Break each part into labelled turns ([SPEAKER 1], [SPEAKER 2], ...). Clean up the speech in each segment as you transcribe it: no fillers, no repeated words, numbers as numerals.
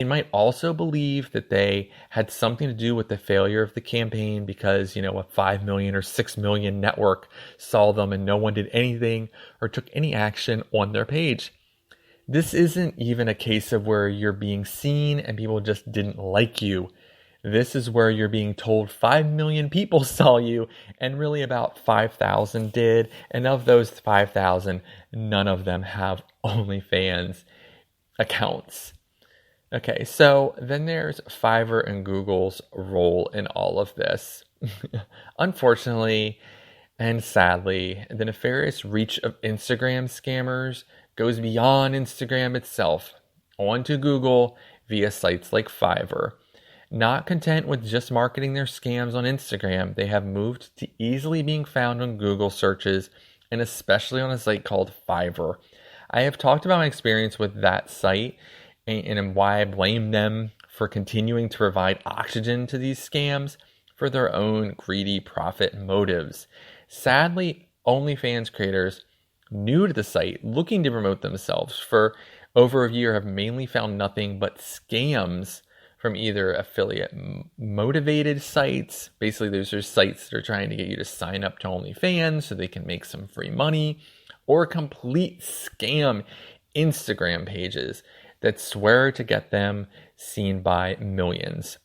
[SPEAKER 1] They might also believe that they had something to do with the failure of the campaign because, a 5 million or 6 million network saw them and no one did anything or took any action on their page. This isn't even a case of where you're being seen and people just didn't like you. This is where you're being told 5 million people saw you and really about 5,000 did. And of those 5,000, none of them have OnlyFans accounts. Okay, so then there's Fiverr and Google's role in all of this. Unfortunately and sadly, the nefarious reach of Instagram scammers goes beyond Instagram itself, onto Google via sites like Fiverr. Not content with just marketing their scams on Instagram, they have moved to easily being found on Google searches and especially on a site called Fiverr. I have talked about my experience with that site and why I blame them for continuing to provide oxygen to these scams for their own greedy profit motives. Sadly, OnlyFans creators new to the site looking to promote themselves for over a year have mainly found nothing but scams from either affiliate motivated sites. Basically, those are sites that are trying to get you to sign up to OnlyFans so they can make some free money, or complete scam Instagram pages that swear to get them seen by millions,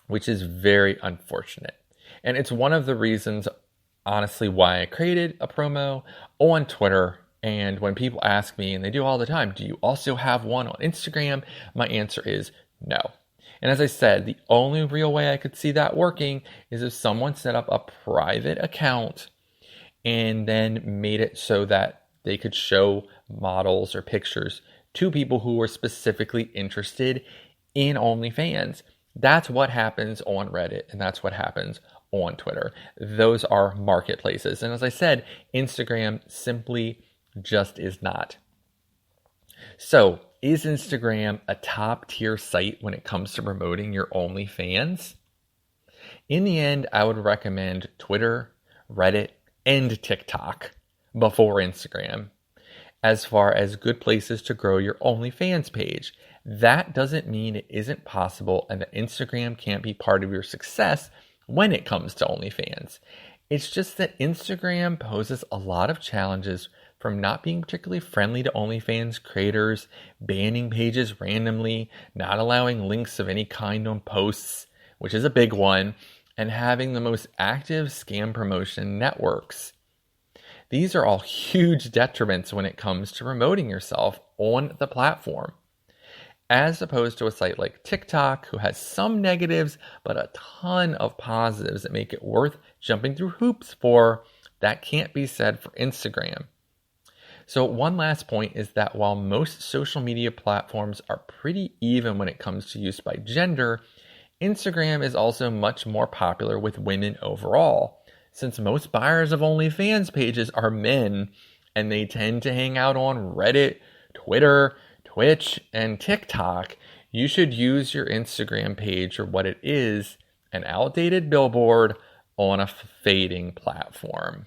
[SPEAKER 1] which is very unfortunate. And it's one of the reasons, honestly, why I created a promo on Twitter. And when people ask me, and they do all the time, do you also have one on Instagram? My answer is no. And as I said, the only real way I could see that working is if someone set up a private account and then made it so that they could show models or pictures to people who were specifically interested in OnlyFans. That's what happens on Reddit, and that's what happens on Twitter. Those are marketplaces. And as I said, Instagram simply just is not. So, is Instagram a top tier site when it comes to promoting your OnlyFans? In the end, I would recommend Twitter, Reddit, and TikTok before Instagram as far as good places to grow your OnlyFans page. That doesn't mean it isn't possible and that Instagram can't be part of your success when it comes to OnlyFans. It's just that Instagram poses a lot of challenges from not being particularly friendly to OnlyFans creators, banning pages randomly, not allowing links of any kind on posts, which is a big one, and having the most active scam promotion networks. These are all huge detriments when it comes to promoting yourself on the platform. As opposed to a site like TikTok, who has some negatives, but a ton of positives that make it worth jumping through hoops for, that can't be said for Instagram. So one last point is that while most social media platforms are pretty even when it comes to use by gender, Instagram is also much more popular with women overall. Since most buyers of OnlyFans pages are men, and they tend to hang out on Reddit, Twitter, Twitch, and TikTok, you should use your Instagram page for what it is, an outdated billboard on a fading platform.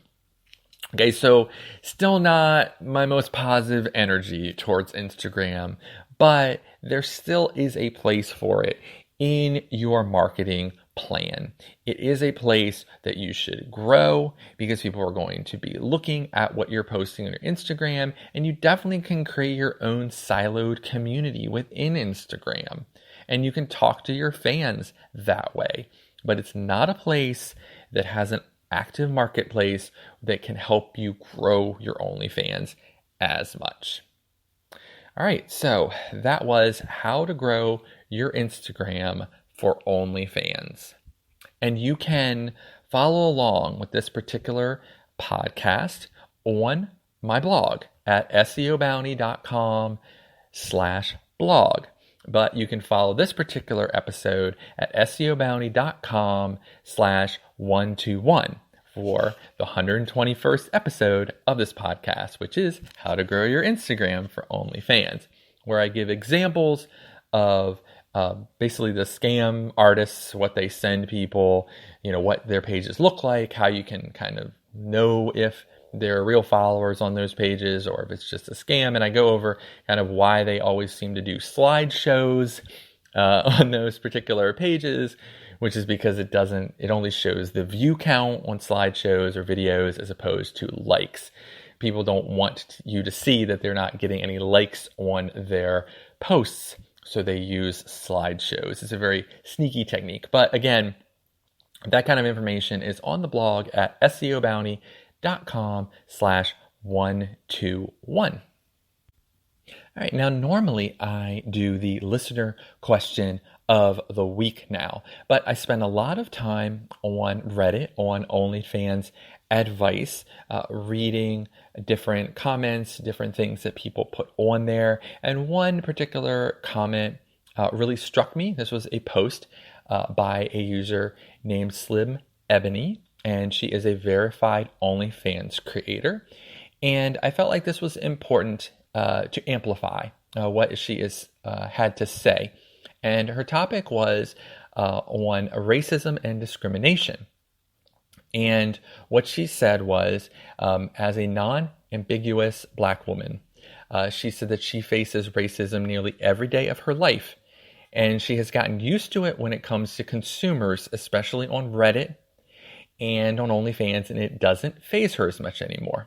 [SPEAKER 1] Okay, so still not my most positive energy towards Instagram, but there still is a place for it in your marketing plan. It is a place that you should grow because people are going to be looking at what you're posting on your Instagram, and you definitely can create your own siloed community within Instagram, and you can talk to your fans that way. But it's not a place that has an active marketplace that can help you grow your OnlyFans as much. All right, so that was how to grow your Instagram for OnlyFans. And you can follow along with this particular podcast on my blog at seobounty.com/blog. But you can follow this particular episode at seobounty.com/121 for the 121st episode of this podcast, which is how to grow your Instagram for OnlyFans, where I give examples of basically the scam artists, what they send people, what their pages look like, how you can kind of know if they're real followers on those pages or if it's just a scam. And I go over kind of why they always seem to do slideshows on those particular pages, which is because it only shows the view count on slideshows or videos as opposed to likes. People don't want you to see that they're not getting any likes on their posts, so they use slideshows. It's a very sneaky technique. But again, that kind of information is on the blog at seobounty.com/121. All right, now normally I do the listener question of the week now, but I spend a lot of time on Reddit, on OnlyFans advice, reading different comments, different things that people put on there. And one particular comment really struck me. This was a post by a user named Slim Ebony, and she is a verified OnlyFans creator. And I felt like this was important to amplify what she had to say. And her topic was on racism and discrimination. And what she said was, as a non-ambiguous Black woman, she said that she faces racism nearly every day of her life. And she has gotten used to it when it comes to consumers, especially on Reddit and on OnlyFans, and it doesn't faze her as much anymore.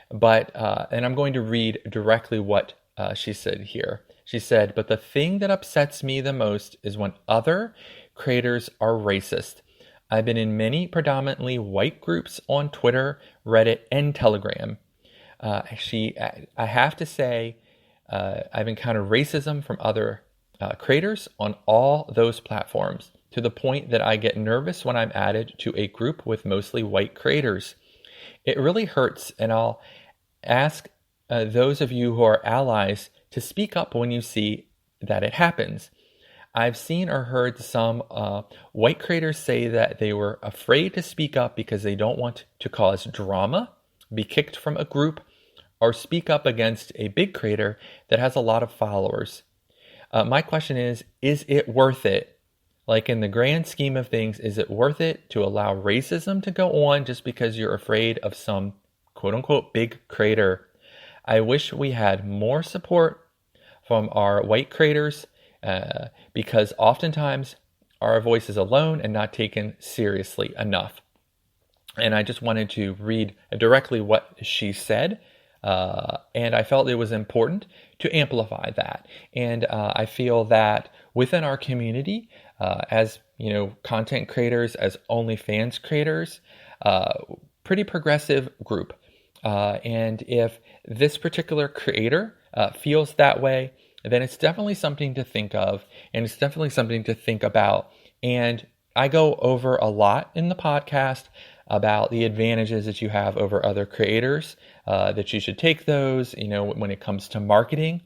[SPEAKER 1] But, and I'm going to read directly what she said here. She said, "But the thing that upsets me the most is when other creators are racist. I've been in many predominantly white groups on Twitter, Reddit, and Telegram. I have to say, I've encountered racism from other creators on all those platforms, to the point that I get nervous when I'm added to a group with mostly white creators. It really hurts, and I'll ask those of you who are allies to speak up when you see that it happens. I've seen or heard some white creators say that they were afraid to speak up because they don't want to cause drama, be kicked from a group, or speak up against a big creator that has a lot of followers. My question is it worth it? Like, in the grand scheme of things, is it worth it to allow racism to go on just because you're afraid of some quote-unquote big creator? I wish we had more support from our white creators because oftentimes our voice is alone and not taken seriously enough." And I just wanted to read directly what she said, and I felt it was important to amplify that. And I feel that within our community, as content creators, as OnlyFans creators, pretty progressive group. And if this particular creator feels that way, then it's definitely something to think of, and it's definitely something to think about. And I go over a lot in the podcast about the advantages that you have over other creators, that you should take those, when it comes to marketing.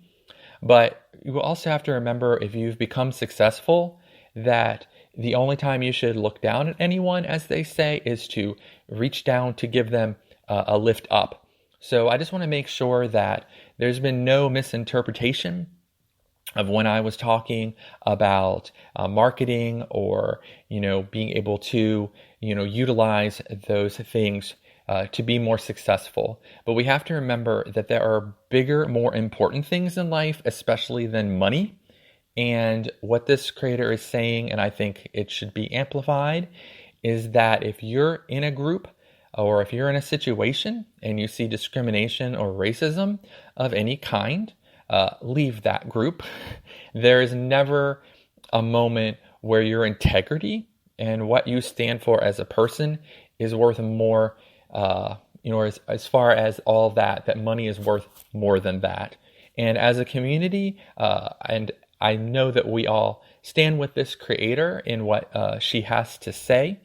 [SPEAKER 1] But you also have to remember, if you've become successful, that the only time you should look down at anyone, as they say, is to reach down to give them a lift up. So I just want to make sure that there's been no misinterpretation of when I was talking about marketing or, being able to, utilize those things to be more successful. But we have to remember that there are bigger, more important things in life, especially than money. And what this creator is saying, and I think it should be amplified, is that if you're in a group or if you're in a situation and you see discrimination or racism of any kind, leave that group. There is never a moment where your integrity and what you stand for as a person is worth more, as far as all that money is worth more than that. And as a community, and I know that we all stand with this creator in what she has to say.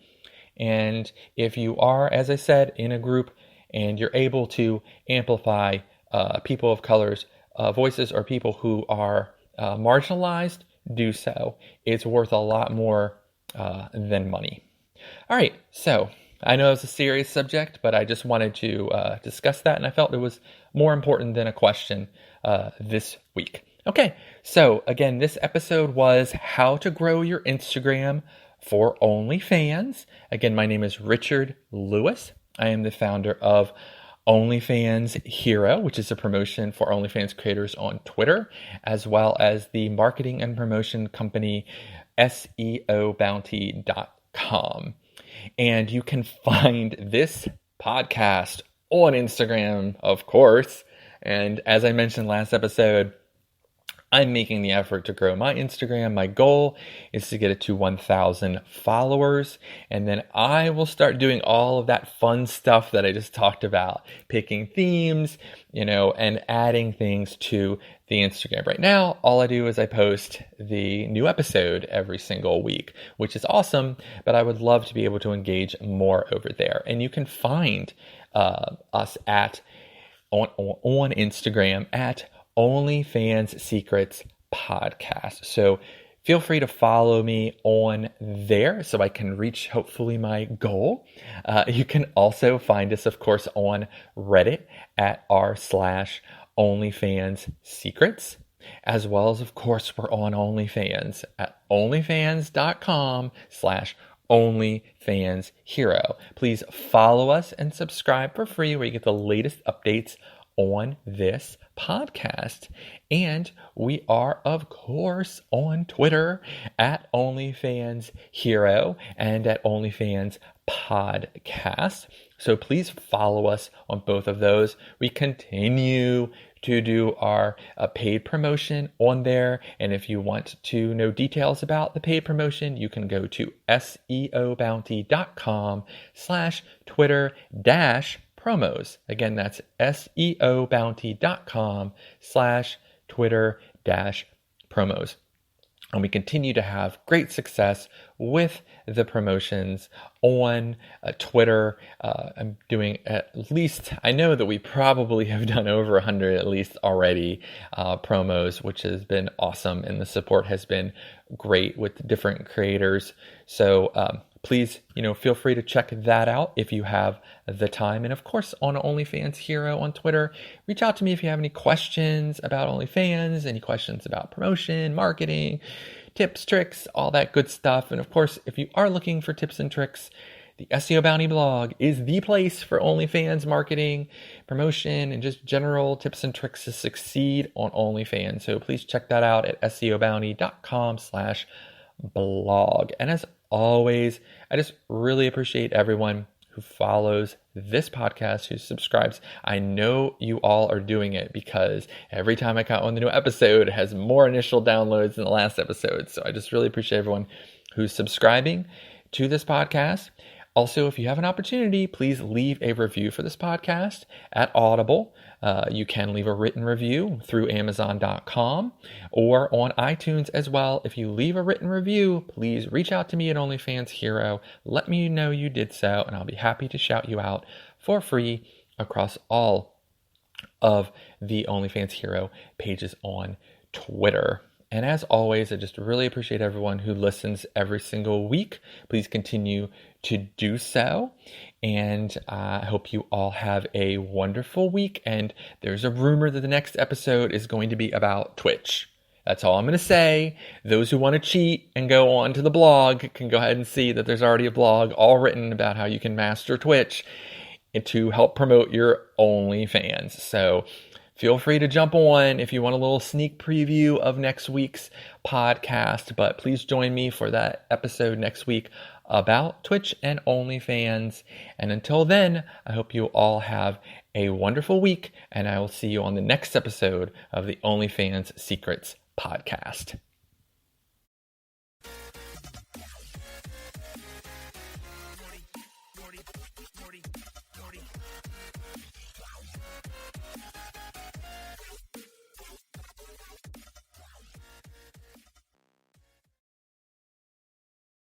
[SPEAKER 1] And if you are, as I said, in a group and you're able to amplify people of color's voices or people who are marginalized, do so. It's worth a lot more than money. All right, so I know it's a serious subject, but I just wanted to discuss that, and I felt it was more important than a question this week. Okay, so again, this episode was how to grow your Instagram for OnlyFans. Again, my name is Richard Lewis. I am the founder of OnlyFans Hero, which is a promotion for OnlyFans creators on Twitter, as well as the marketing and promotion company SEObounty.com. And you can find this podcast on Instagram, of course. And as I mentioned last episode, I'm making the effort to grow my Instagram. My goal is to get it to 1,000 followers. And then I will start doing all of that fun stuff that I just talked about, picking themes, and adding things to the Instagram. Right now, all I do is I post the new episode every single week, which is awesome, but I would love to be able to engage more over there. And you can find us on Instagram at OnlyFans Secrets Podcast. So feel free to follow me on there so I can reach hopefully my goal. You can also find us, of course, on Reddit at r/OnlyFans Secrets, as well as, of course, we're on OnlyFans at onlyfans.com/OnlyFans Hero. Please follow us and subscribe for free where you get the latest updates on this podcast. And we are, of course, on Twitter at OnlyFans Hero and at OnlyFans Podcast. So please follow us on both of those. We continue to do our paid promotion on there. And if you want to know details about the paid promotion, you can go to SEObounty.com/Twitter-promos. Again, that's SEObounty.com/Twitter-promos. And we continue to have great success with the promotions on Twitter. I'm doing at least, I know that we probably have done over 100 at least already promos, which has been awesome. And the support has been great with different creators. So please, feel free to check that out if you have the time. And of course, on OnlyFans Hero on Twitter, reach out to me if you have any questions about OnlyFans, any questions about promotion, marketing, tips, tricks, all that good stuff. And of course, if you are looking for tips and tricks, the SEO Bounty blog is the place for OnlyFans marketing, promotion, and just general tips and tricks to succeed on OnlyFans. So please check that out at SEObounty.com/blog. And as always, I just really appreciate everyone who follows this podcast, who subscribes. I know you all are doing it because every time I count on the new episode, it has more initial downloads than the last episode. So I just really appreciate everyone who's subscribing to this podcast. Also, if you have an opportunity, please leave a review for this podcast at Audible. You can leave a written review through Amazon.com or on iTunes as well. If you leave a written review, please reach out to me at OnlyFans Hero. Let me know you did so, and I'll be happy to shout you out for free across all of the OnlyFans Hero pages on Twitter. And as always, I just really appreciate everyone who listens every single week. Please continue to do so. And I hope you all have a wonderful week. And there's a rumor that the next episode is going to be about Twitch. That's all I'm going to say. Those who want to cheat and go on to the blog can go ahead and see that there's already a blog all written about how you can master Twitch to help promote your OnlyFans. So feel free to jump on if you want a little sneak preview of next week's podcast, but please join me for that episode next week about Twitch and OnlyFans. And until then, I hope you all have a wonderful week, and I will see you on the next episode of the OnlyFans Secrets podcast.